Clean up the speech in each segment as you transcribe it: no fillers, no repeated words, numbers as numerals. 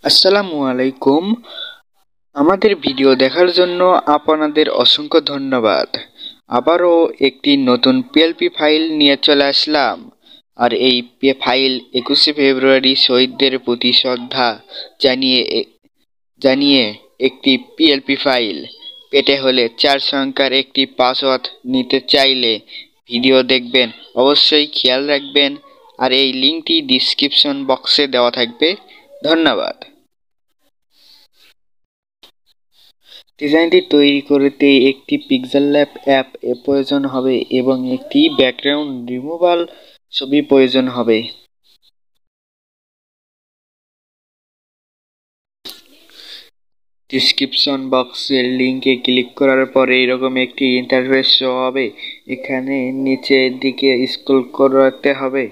আসসালামু আলাইকুম। আমাদের ভিডিও দেখার জন্য আপনাদের অসংখ্য ধন্যবাদ। আবারও একটি নতুন পিএলপি ফাইল নিয়ে চলে আসলাম। আর এই ফাইল 21শে ফেব্রুয়ারি শহীদদের প্রতি শ্রদ্ধা জানিয়ে একটি পিএলপি ফাইল পেতে হলে 4 সংখ্যার একটি পাসওয়ার্ড নিতে চাইলে ভিডিও দেখবেন, অবশ্যই খেয়াল রাখবেন। আর এই লিঙ্কটি ডিসক্রিপশন বক্সে দেওয়া থাকবে। ধন্যবাদ। ডিজাইনটি তৈরি করতে একটি পিক্সেল ল্যাব অ্যাপ প্রয়োজন হবে এবং একটি ব্যাকগ্রাউন্ড রিমুভাল ছবি প্রয়োজন হবে। ডিসক্রিপশন বক্সের লিঙ্কে ক্লিক করার পরে এরকম একটি ইন্টারফেস শো হবে। এখানে নিচের দিকে স্ক্রল করতে হবে।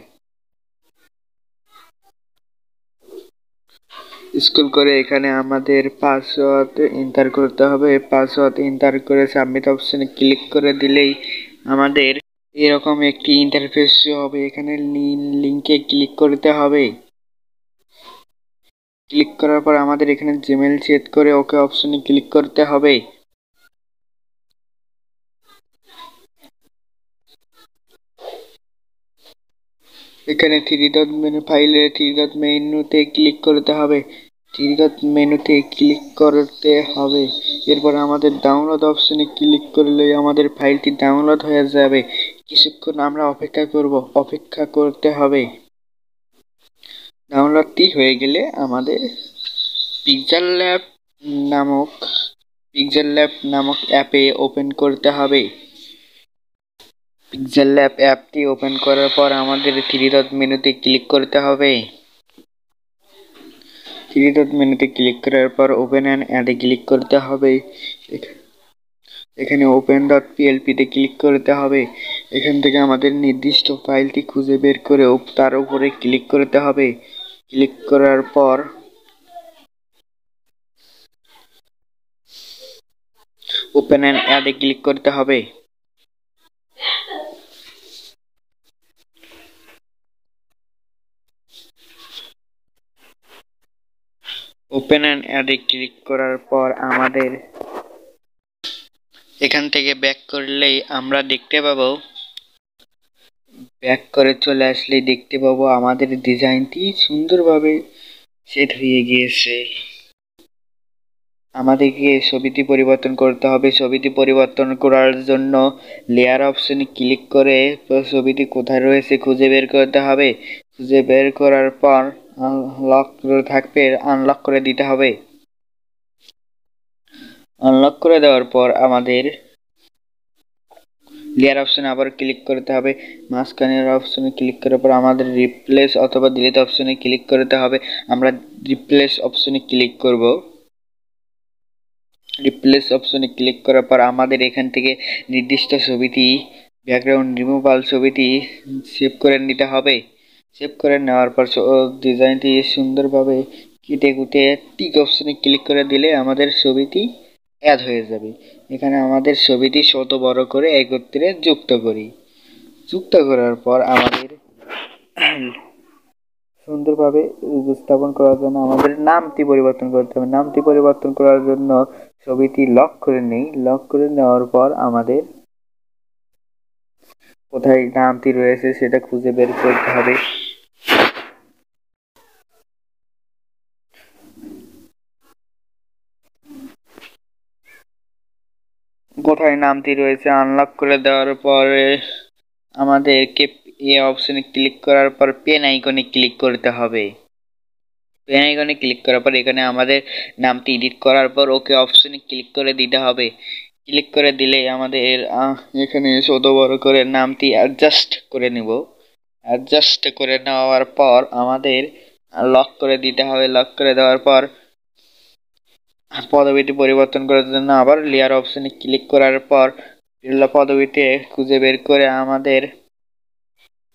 স্ক্রল করে এখানে আমাদের পাসওয়ার্ড এন্টার করতে হবে। পাসওয়ার্ড এন্টার করে সাবমিট অপশনে ক্লিক করে দিলেই আমাদের এরকম একটি ইন্টারফেস শো হবে। এখানে লিঙ্কে ক্লিক করতে হবে। ক্লিক করার পর আমাদের এখানে জিমেইল সেট করে ওকে অপশনে ক্লিক করতে হবে। এখানে থ্রি ডট মেনু ফাইলে থ্রি ডট মেনুতে ক্লিক করতে হবে। থ্রি ডট মেনুতে ক্লিক করতে হবে। এরপর আমাদের ডাউনলোড অপশনে ক্লিক করলে আমাদের ফাইলটি ডাউনলোড হয়ে যাবে। কিছুক্ষণ আমরা অপেক্ষা করতে হবে। ডাউনলোডটি হয়ে গেলে আমাদের পিক্সেল ল্যাব নামক অ্যাপে ওপেন করতে হবে। পিক্সেল ল্যাব অ্যাপটি ওপেন করার পর আমাদের থ্রি ডট মেনুতে ক্লিক করতে হবে। থ্রি ডট মেনুতে ক্লিক করার পর ওপেন অ্যান্ড অ্যাডে ক্লিক করতে হবে। এখানে ওপেন ডট পিএলপিতে ক্লিক করতে হবে। এখান থেকে আমাদের নির্দিষ্ট ফাইলটি খুঁজে বের করে তার উপরে ক্লিক করতে হবে। ক্লিক করার পর ওপেন অ্যান্ড অ্যাডে ক্লিক করতে হবে। ওপেন অ্যান্ড অ্যাডে ক্লিক করার পর আমাদের এখান থেকে ব্যাক করলেই আমরা দেখতে পাবো, ব্যাক করে চলে আসলেই দেখতে পাবো আমাদের ডিজাইনটি সুন্দরভাবে সেট হয়ে গিয়েছে। আমাদেরকে ছবিটি পরিবর্তন করতে হবে। ছবিটি পরিবর্তন করার জন্য লেয়ার অপশনে ক্লিক করে ছবিটি কোথায় রয়েছে খুঁজে বের করতে হবে। খুঁজে বের করার পর আনলক করে দিতে হবে। আনলক করে দেওয়ার পর আমাদের লেয়ার অপশনে আবার ক্লিক করতে হবে। মাঝখানের অপশনে ক্লিক করার পর আমাদের রিপ্লেস অথবা ডিলিট অপশনে ক্লিক করতে হবে। আমরা রিপ্লেস অপশনে ক্লিক করব। রিপ্লেস অপশনে ক্লিক করার পর আমাদের এখান থেকে নির্দিষ্ট ছবিটি ব্যাকগ্রাউন্ড রিমুভাল ছবিটি সেভ করে নিতে হবে। সেভ করে নেওয়ার পর ডিজাইনটি সুন্দরভাবে কেটে কুটে টিক অপশনে ক্লিক করে দিলে আমাদের ছবিটি অ্যাড হয়ে যাবে। এখানে আমাদের ছবিটি ছোট বড় করে একত্রে যুক্ত করি। যুক্ত করার পর আমাদের সুন্দরভাবে উপস্থাপন করার জন্য আমাদের নামটি পরিবর্তন করতে হবে। নামটি পরিবর্তন করার জন্য ছবিটি লক করে নেই। লক করে নেওয়ার পর আমাদের কোথায় নামটি রয়েছে সেটা খুঁজে বের করতে হবে। কোথায় নামটি রয়েছে আনলক করে দেওয়ার পরে আমাদেরকে অপশনে ক্লিক করার পর পেন আইকনে ক্লিক করতে হবে। পেন আইকনে ক্লিক করার পর এখানে আমাদের নামটি এডিট করার পর ওকে অপশনে ক্লিক করে দিতে হবে। ক্লিক করে দিলে আমাদের এখানে ছোট বড় করে নামটি অ্যাডজাস্ট করে নেব। অ্যাডজাস্ট করে নেওয়ার পর আমাদের লক করে দিতে হবে। লক করে দেওয়ার পর পদবিটি পরিবর্তন করার জন্য আবার লেয়ার অপশনে ক্লিক করার পর পদবিটি খুঁজে বের করে আমাদের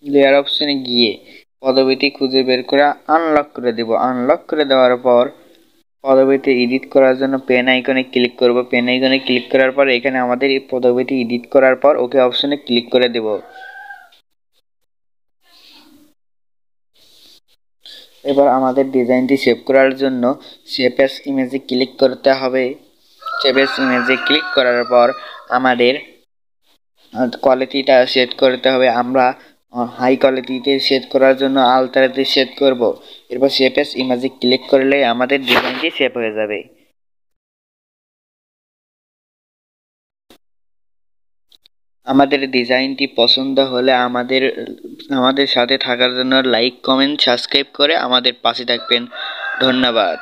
লেয়ার অপশনে গিয়ে পদবিটি খুঁজে বের করে আনলক করে দেব। আনলক করে দেওয়ার পর পদবিটি এডিট করার জন্য পেন আইকনে ক্লিক করব। পেন আইকনে ক্লিক করার পর এখানে আমাদের এই পদবিটি এডিট করার পর ওকে অপশনে ক্লিক করে দেব। এবার আমাদের ডিজাইনটি সেভ করার জন্য সেভ অ্যাজ ইমেজে ক্লিক করতে হবে। সেভ অ্যাজ ইমেজে ক্লিক করার পর আমাদের কোয়ালিটিটা সেট করতে হবে। আমরা হাই কোয়ালিটিতে সেট করার জন্য আলট্রাতে সেট করব। এরপর সেভ অ্যাজ ইমেজে ক্লিক করলে আমাদের ডিজাইনটি সেভ হয়ে যাবে। আমাদের ডিজাইনটি পছন্দ হলে আমাদের সাথে থাকার জন্য লাইক, কমেন্ট, সাবস্ক্রাইব করে আমাদের পাশে থাকবেন। ধন্যবাদ।